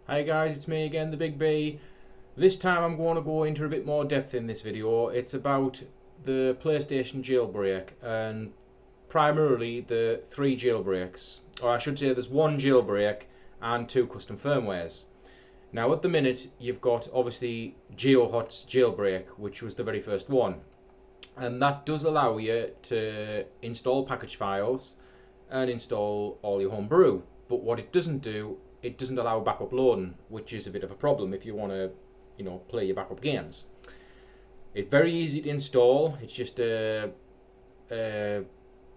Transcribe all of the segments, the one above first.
Hi guys, it's me again, the Big B. This time I'm going to go into a bit more depth in this video. It's about the PlayStation jailbreak and primarily the 3 jailbreaks. Or I should say there's 1 jailbreak and 2 custom firmwares. Now at the minute you've got obviously GeoHot's jailbreak, which was the very first one. And that does allow you to install package files and install all your homebrew. But what it doesn't do, it doesn't allow backup loading, which is a bit of a problem if you want to, play your backup games. It's very easy to install. It's just a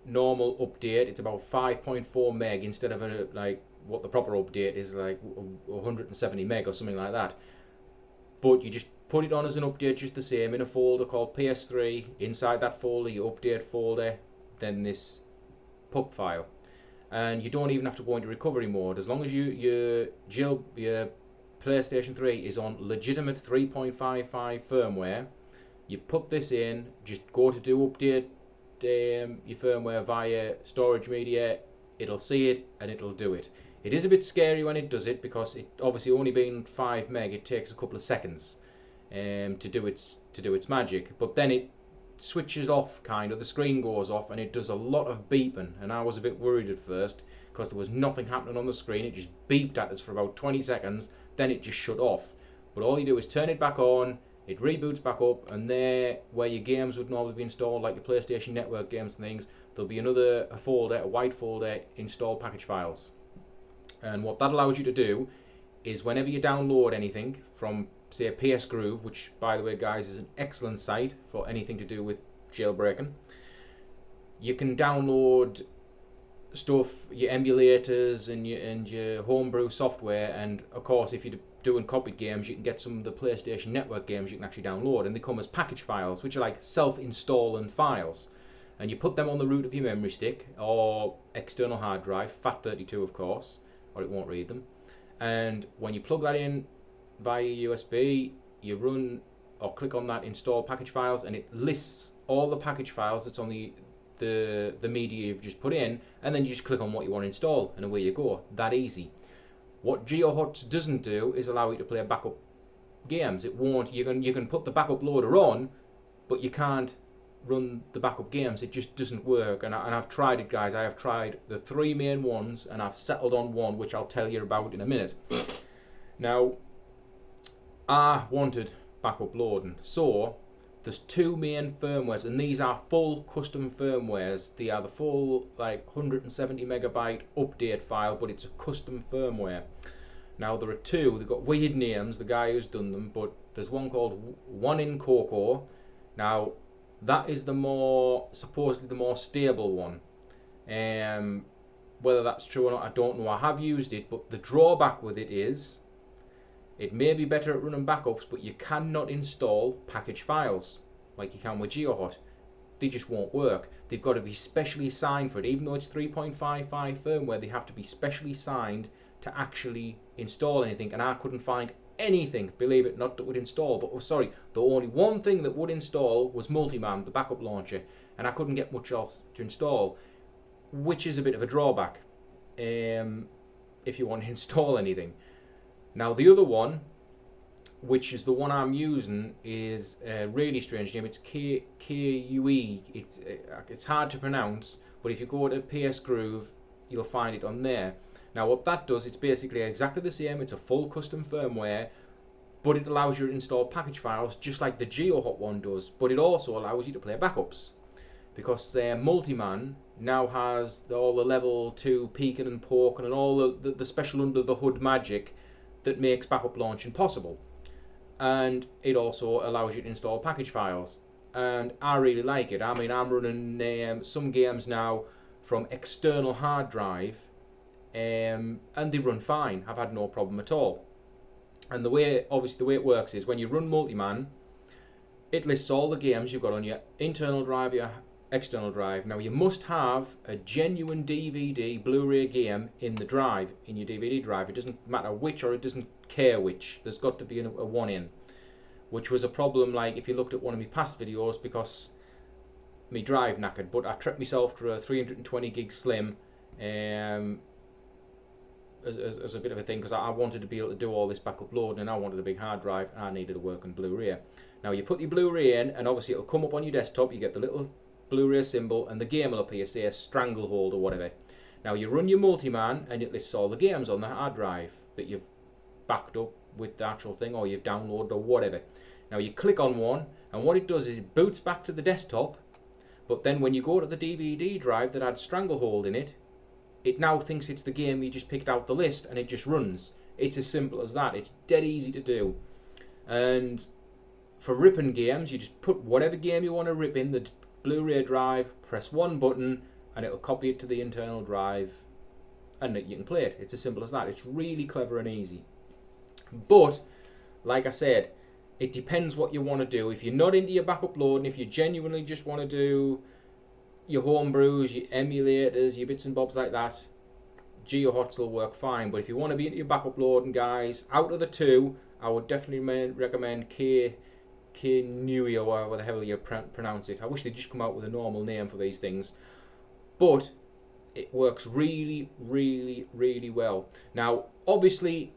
normal update. It's about 5.4 meg instead of like what the proper update is, like 170 meg or something like that. But you just put it on as an update just the same in a folder called PS3. Inside that folder, your update folder, then this pub file. And you don't even have to go into recovery mode as long as your PlayStation 3 is on legitimate 3.55 firmware. You put this in, just go to do update your firmware via storage media. It'll see it and it'll do it. It is a bit scary when it does it because it obviously only being 5 meg, it takes a couple of seconds to do its magic. But then it switches off, kind of, the screen goes off and it does a lot of beeping, and I was a bit worried at first because there was nothing happening on the screen. It just beeped at us for about 20 seconds, then it just shut off. But all you do is turn it back on, it reboots back up, and there where your games would normally be installed, like your PlayStation Network games and things, there'll be a folder, a white folder, install package files. And what that allows you to do is whenever you download anything from, say, PS Groove, which by the way guys is an excellent site for anything to do with jailbreaking, you can download stuff, your emulators and your homebrew software, and of course if you're doing copied games you can get some of the PlayStation Network games you can actually download, and they come as package files which are like self-installing files, and you put them on the root of your memory stick or external hard drive, FAT32 of course, or it won't read them. And when you plug that in via USB, you run or click on that install package files, and it lists all the package files that's on the media you've just put in, and then you just click on what you want to install and away you go. That easy. What GeoHot doesn't do is allow you to play backup games. It won't. You can put the backup loader on, but you can't run the backup games. It just doesn't work, and I've tried it, guys. I have tried the 3 main ones and I've settled on one which I'll tell you about in a minute. Now I wanted backup loading, so there's 2 main firmwares, and these are full custom firmwares. They are the full like 170 megabyte update file, but it's a custom firmware. Now there are 2, they've got weird names, the guy who's done them, but there's one called One in Cocoa. Now that is supposedly the more stable one. Whether that's true or not, I don't know. I have used it, but the drawback with it is it may be better at running backups, but you cannot install package files like you can with GeoHot. They just won't work. They've got to be specially signed for it. Even though it's 3.55 firmware, they have to be specially signed to actually install anything, and I couldn't find anything, believe it or not, that would install. But oh, sorry, the only one thing that would install was Multiman, the backup launcher, and I couldn't get much else to install, which is a bit of a drawback if you want to install anything. Now the other one, which is the one I'm using, is a really strange name. It's KUE. It's hard to pronounce, but if you go to PS Groove, you'll find it on there. Now what that does, it's basically exactly the same. It's a full custom firmware, but it allows you to install package files just like the GeoHot one does, but it also allows you to play backups, because Multiman now has all the level 2 peeking and poking and all the special under the hood magic that makes backup launching possible, and it also allows you to install package files, and I really like it. I mean, I'm running some games now from external hard drive, and they run fine. I've had no problem at all. And obviously the way it works is when you run Multiman, it lists all the games you've got on your internal drive, your external drive. Now you must have a genuine DVD Blu-ray game in the drive, in your DVD drive. It doesn't matter which, or it doesn't care which. There's got to be a one in, which was a problem like if you looked at one of my past videos, because my drive knackered, but I trekked myself to a 320 gig slim as a bit of a thing, because I wanted to be able to do all this backup loading, and I wanted a big hard drive, and I needed a working Blu-ray. Now you put your Blu-ray in, and obviously it'll come up on your desktop. You get the little Blu-ray symbol, and the game will appear, say a Stranglehold or whatever. Now you run your multiman, and it lists all the games on the hard drive that you've backed up with the actual thing, or you've downloaded or whatever. Now you click on one, and what it does is it boots back to the desktop, but then when you go to the DVD drive that had Stranglehold in it, it now thinks it's the game you just picked out the list, and it just runs. It's as simple as that. It's dead easy to do. And for ripping games, you just put whatever game you want to rip in the Blu-ray drive, press one button, and it'll copy it to the internal drive, and you can play it. It's as simple as that. It's really clever and easy. But, like I said, it depends what you want to do. If you're not into your backup loading, if you genuinely just want to do your homebrews, your emulators, your bits and bobs like that, GeoHots will work fine. But if you want to be into your backup loading, guys, out of the two, I would definitely recommend Knui, or whatever the hell you pronounce it. I wish they'd just come out with a normal name for these things. But it works really, really, really well. Now, obviously,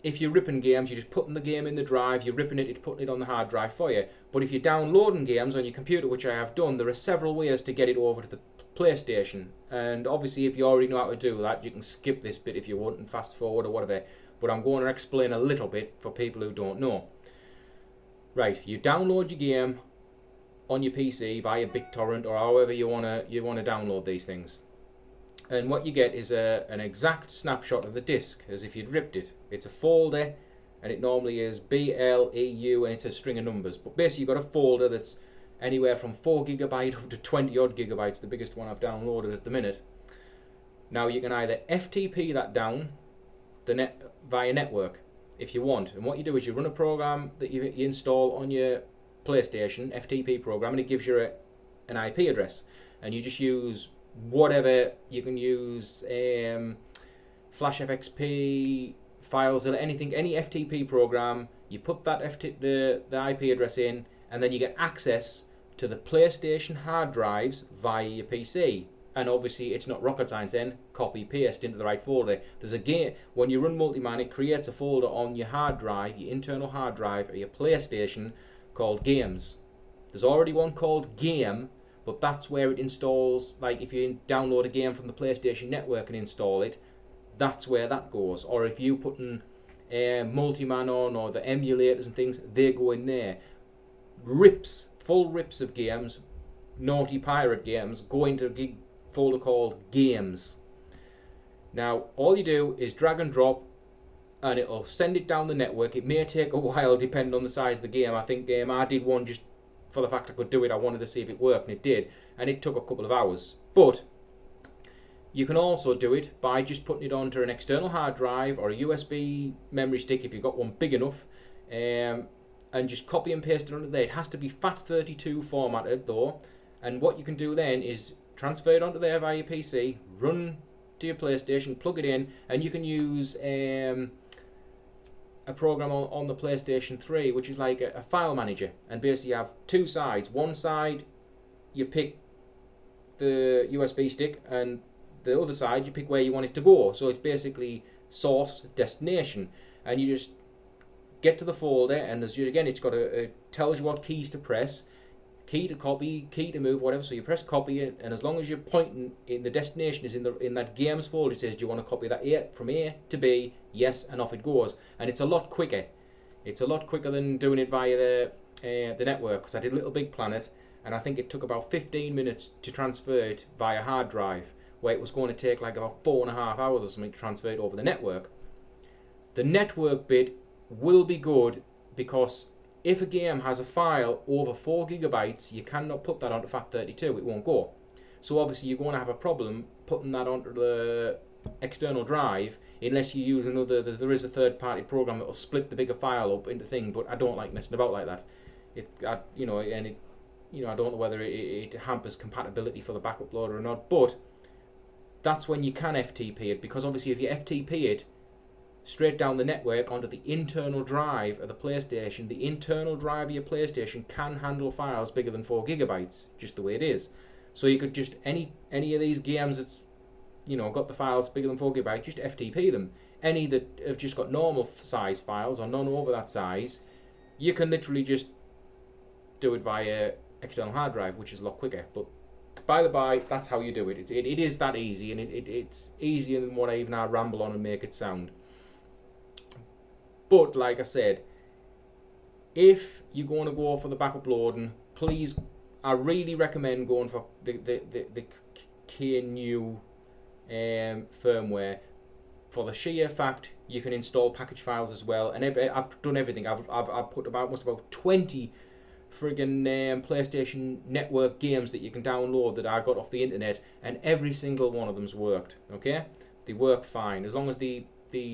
if you're ripping games, you're just putting the game in the drive, you're ripping it, it's putting it on the hard drive for you. But if you're downloading games on your computer, which I have done, there are several ways to get it over to the PlayStation. And obviously, if you already know how to do that, you can skip this bit if you want and fast forward or whatever. But I'm going to explain a little bit for people who don't know. Right, you download your game on your PC via BitTorrent or however you want to download these things. And what you get is an exact snapshot of the disc, as if you'd ripped it. It's a folder, and it normally is BLEU, and it's a string of numbers. But basically, you've got a folder that's anywhere from 4 GB up to 20 odd gigabytes, the biggest one I've downloaded at the minute. Now you can either FTP that down via network if you want. And what you do is you run a program that you install on your PlayStation, FTP program, and it gives you an IP address. And you just use whatever you can use, Flash FXP, files, anything, any FTP program. You put that the IP address in, and then you get access to the PlayStation hard drives via your PC. And obviously, it's not rocket science. Then copy paste into the right folder. There's a game when you run Multiman, it creates a folder on your hard drive, your internal hard drive, or your PlayStation, called Games. There's already one called Game. But that's where it installs. Like if you download a game from the PlayStation Network and install it, that's where that goes. Or if you put in Multiman on, or the emulators and things, they go in there. Full rips of games, naughty pirate games, go into a folder called Games. Now all you do is drag and drop, and it'll send it down the network. It may take a while depending on the size of the game. I think I did one just for the fact I could do it. I wanted to see if it worked, and it did, and it took a couple of hours. But you can also do it by just putting it onto an external hard drive or a USB memory stick if you've got one big enough, and just copy and paste it onto there. It has to be FAT32 formatted though, and what you can do then is transfer it onto there via your PC, run to your PlayStation, plug it in, and you can use a program on the PlayStation 3 which is like a file manager, and basically you have two sides. One side you pick the USB stick, and the other side you pick where you want it to go. So it's basically source, destination, and you just get to the folder, and there's again it's got it tells you what keys to press, key to copy, key to move, whatever. So you press copy, and as long as you're pointing in the destination is in that games folder, it says, do you want to copy that from A to B? Yes, and off it goes. And it's a lot quicker. It's a lot quicker than doing it via the network, because I did Little Big Planet, and I think it took about 15 minutes to transfer it via hard drive, where it was going to take like about 4.5 hours or something to transfer it over the network. The network bit will be good, because if a game has a file over 4 GB, you cannot put that onto FAT32, it won't go. So obviously you're going to have a problem putting that onto the external drive, unless you use another. There is a third-party program that will split the bigger file up into things, but I don't like messing about like that. I don't know whether it hampers compatibility for the backup loader or not, but that's when you can FTP it, because obviously if you FTP it straight down the network onto the internal drive of the PlayStation, the internal drive of your PlayStation can handle files bigger than 4 GB, just the way it is. So you could just any of these games that's got the files bigger than 4 GB, just FTP them. any that have just got normal size files or none over that size, you can literally just do it via external hard drive, which is a lot quicker. But by the by, that's how you do it. It is that easy, and it's easier than what I even ramble on and make it sound. But like I said, if you're going to go for the backup loading, please, I really recommend going for the KNU firmware, for the sheer fact you can install package files as well. And I've done everything. I've put about 20 friggin' PlayStation Network games that you can download that I got off the internet, and every single one of them's worked. Okay, they work fine as long as the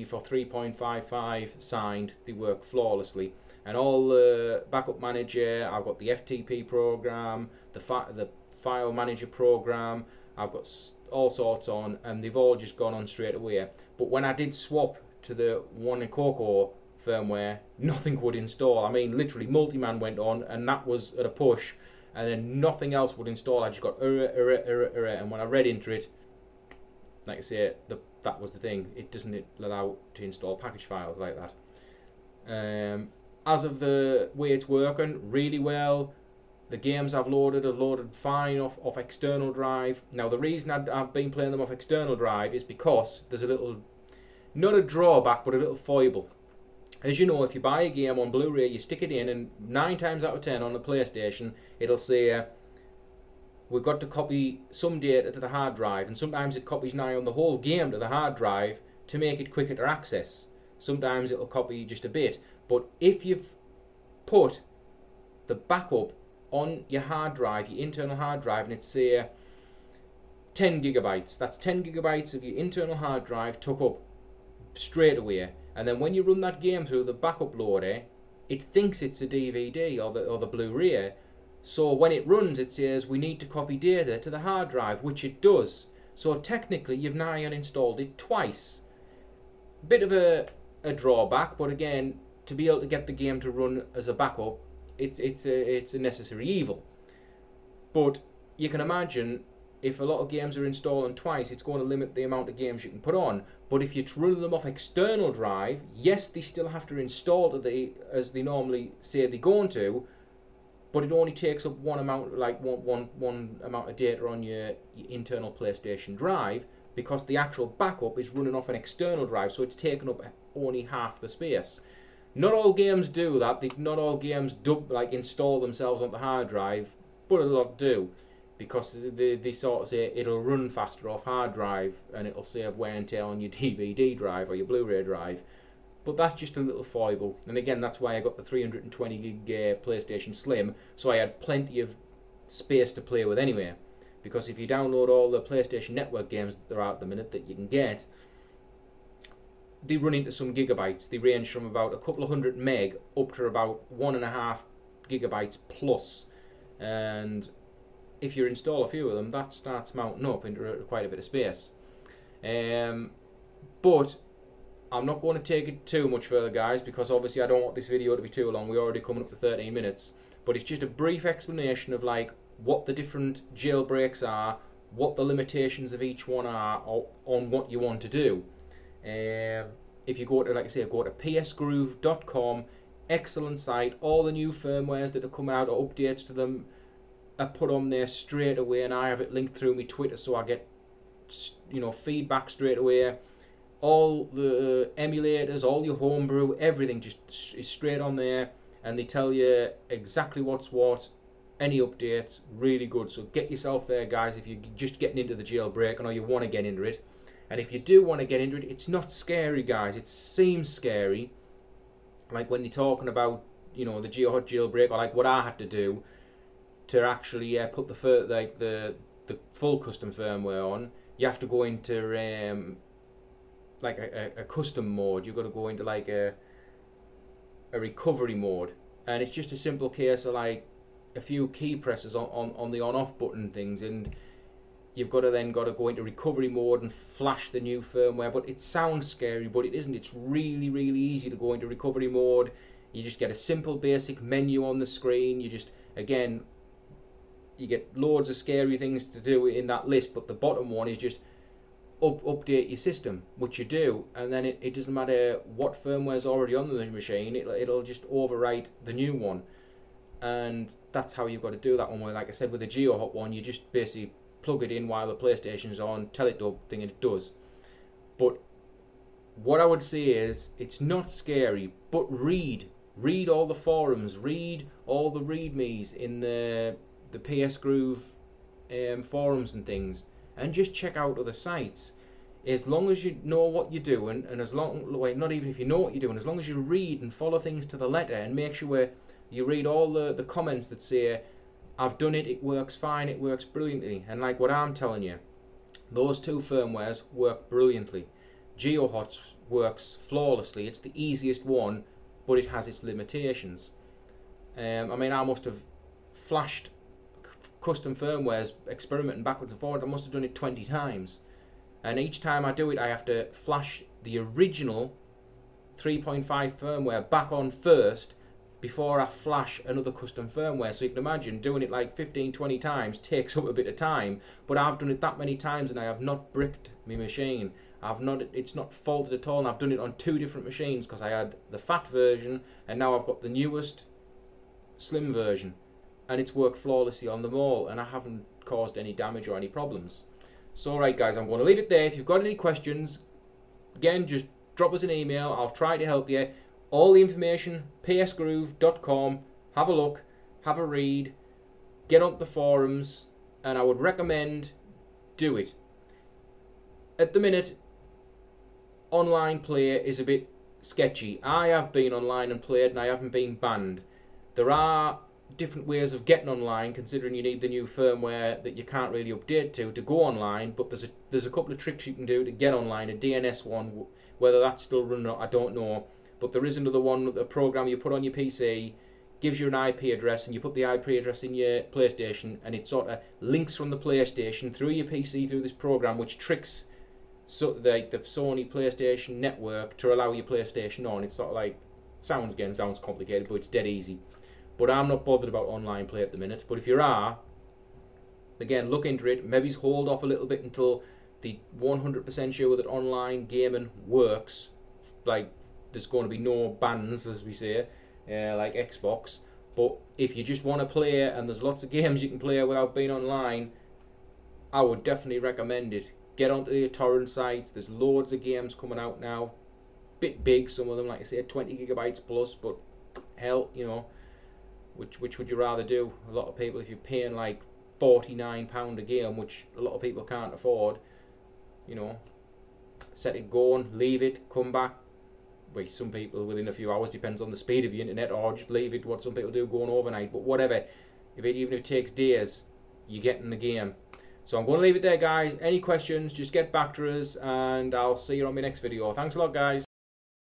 for 3.55 signed, they work flawlessly. And all the backup manager, I've got the FTP program, the file manager program, I've got all sorts on, and they've all just gone on straight away. But when I did swap to the One Coco firmware, nothing would install. I mean, literally, Multiman went on, and that was at a push, and then nothing else would install. I just got error, and when I read into it, like I say, that was the thing. It doesn't allow to install package files like that. As of the way it's working, really well. The games I've loaded are loaded fine off external drive. Now, the reason I've been playing them off external drive is because there's a little, not a drawback, but a little foible. As you know, if you buy a game on Blu-ray, you stick it in, and 9 times out of 10 on the PlayStation, it'll say, we've got to copy some data to the hard drive, and sometimes it copies nigh on the whole game to the hard drive to make it quicker to access. Sometimes it'll copy just a bit. But if you've put the backup on your hard drive, your internal hard drive, and it's say 10 gigabytes, that's 10 gigabytes of your internal hard drive took up straight away. And then when you run that game through the backup loader, it thinks it's a DVD or the Blu-ray. So when it runs, it says we need to copy data to the hard drive, which it does. So technically, you've now uninstalled it twice. Bit of a drawback, but again, to be able to get the game to run as a backup, it's a necessary evil. But you can imagine, if a lot of games are installing twice, it's going to limit the amount of games you can put on. But if you're running them off external drive, yes, they still have to install as they normally say they're going to, but it only takes up one amount, like one amount of data on your internal PlayStation drive, because the actual backup is running off an external drive, so it's taking up only half the space. Not all games do that. Not all games install themselves on the hard drive, but a lot do, because they sort of say it'll run faster off hard drive and it'll save wear and tear on your DVD drive or your Blu-ray drive. But that's just a little foible. And again, that's why I got the 320 gig PlayStation Slim, so I had plenty of space to play with anyway. Because if you download all the PlayStation Network games that are out at the minute that you can get, they run into some gigabytes. They range from about a couple of 100 meg up to about 1.5 gigabytes plus. And if you install a few of them, that starts mounting up into quite a bit of space. But I'm not going to take it too much further, guys, because obviously I don't want this video to be too long. We're already coming up to 13 minutes. But it's just a brief explanation of like what the different jailbreaks are, what the limitations of each one are, on what you want to do. If you go to, like I say, go to psgroove.com, excellent site. All the new firmwares that are coming out, or updates to them, are put on there straight away, and I have it linked through my Twitter, so I get, feedback straight away. All the emulators, all your homebrew, everything just is straight on there, and they tell you exactly what's what. Any updates, really good. So get yourself there, guys, if you're just getting into the jailbreak, or you want to get into it. And if you do want to get into it, it's not scary, guys. It seems scary, like when they're talking about, the GeoHot jailbreak, or like what I had to do to actually put the full custom firmware on. You have to go into like a custom mode. You've got to go into like a recovery mode, and it's just a simple case of like a few key presses on the on-off button things, and you've got to go into recovery mode and flash the new firmware. But it sounds scary, but it isn't. It's really, really easy to go into recovery mode. You just get a simple basic menu on the screen. You just, again, you get loads of scary things to do in that list, but the bottom one is just update your system, which you do, and then it doesn't matter what firmware is already on the machine, it'll just overwrite the new one. And that's how you've got to do that one. Where, like I said, with the GeoHot one, you just basically plug it in while the PlayStation's on, tell it to thing, and it does. But what I would say is, it's not scary, but read all the forums, read all the readmes in the PS Groove forums and things, and just check out other sites. As long as you know what you're doing, and as long, well, not even if you know what you're doing, as long as you read and follow things to the letter, and make sure you read all the comments that say, I've done it, it works fine, it works brilliantly. And like what I'm telling you, those two firmwares work brilliantly. GeoHot works flawlessly. It's the easiest one, but it has its limitations. I mean, I must have flashed custom firmwares, experimenting backwards and forwards. I must have done it 20 times. And each time I do it, I have to flash the original 3.5 firmware back on first before I flash another custom firmware. So you can imagine doing it like 15-20 times takes up a bit of time, but I've done it that many times and I have not bricked my machine. It's not faulted at all, and I've done it on 2 different machines, because I had the fat version and now I've got the newest slim version, and it's worked flawlessly on them all, and I haven't caused any damage or any problems. So alright guys, I'm going to leave it there. If you've got any questions, again, just drop us an email. I'll try to help you. All the information, psgroove.com. Have a look, have a read, get onto the forums, and I would recommend do it. At the minute, online play is a bit sketchy. I have been online and played, and I haven't been banned. There are different ways of getting online, considering you need the new firmware that you can't really update to go online, but there's a couple of tricks you can do to get online. A DNS one, whether that's still running or I don't know, but there is another one, a program you put on your PC, gives you an IP address, and you put the IP address in your PlayStation, and it sort of links from the PlayStation through your PC through this program, which tricks the Sony PlayStation network to allow your PlayStation on. It's sort of like, sounds complicated, but it's dead easy. But I'm not bothered about online play at the minute. But if you are, again, look into it. Maybe hold off a little bit until the 100% sure that online gaming works. Like, there's going to be no bans, as we say, like Xbox. But if you just want to play, and there's lots of games you can play without being online, I would definitely recommend it. Get onto the torrent sites. There's loads of games coming out now. Bit big, some of them, like I say, 20 gigabytes plus. But hell, you know, which would you rather do? A lot of people, if you're paying like £49 a game, which a lot of people can't afford, you know, set it going, leave it, come back. Wait, some people within a few hours, depends on the speed of the internet, or just leave it. What some people do, going overnight. But whatever, even if it takes days, you get in the game. So I'm going to leave it there, guys. Any questions, just get back to us, and I'll see you on my next video. Thanks a lot, guys.